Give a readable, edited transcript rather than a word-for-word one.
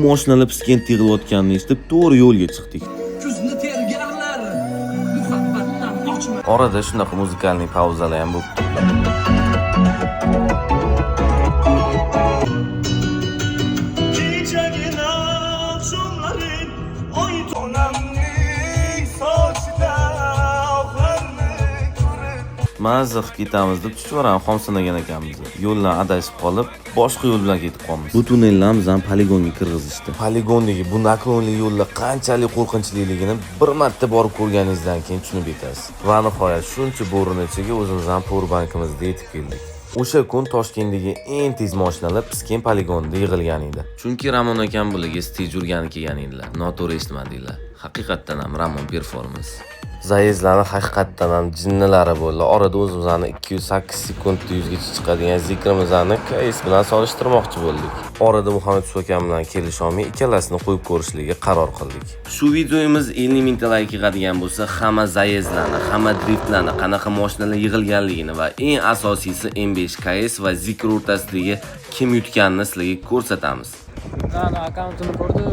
mashinalar Piskentda yig'ilayotganini eshitib, to'g'ri yo'lga chiqdik. Kuzni terganlar muhabbatdan ochma. Orada shunaqa muzikalniy pauzalar ham bo'ldi. Mazza ketamiz deb tushvaran xomsinagan ekanmiz. Yo'ldan adashib qolib, boshqa yo'l bilan ketib qolamiz. Bu tunnellarimiz ham poligonga kirgizishdi. Poligondagi bu naklonli yo'llar qanchalik qo'rqinchliligini bir marta borib ko'rganingizdan keyin tushunib yetasiz. Va nihoyat shuncha bo'rini ichiga o'zimiz ham powerbankimizda yetib keldik. O'sha kun Toshkentdagi eng tez mashinalar Piskent poligonida yig'ilgan edi. Chunki Ramon akam bularga stage urgani kelgan edilar. Noto'g'ri eshitmadinglar. Haqiqatdan ham Ramon performans. Zayezdlarning haqiqatdan ham jinnalari bo'ldi. Orada o'zimizni 208 sekundda 100 gacha chiqadigan zikrimizni KS bilan solishtirmoqchi bo'ldik. Orada Muhammad So'kan bilan kelisha olmay ikkalasini qo'yib ko'rishlikka qaror qildik. Shu videomiz 50 mingta layk yig'adigan bo'lsa, hamma zayezdlarni, hamma driftlarni, qanaqa mashinalar yig'ilganligini va eng asosiysi M5 KS va Zikr o'rtasidagi kim yutganini sizlarga ko'rsatamiz. Akkauntini ko'rdi.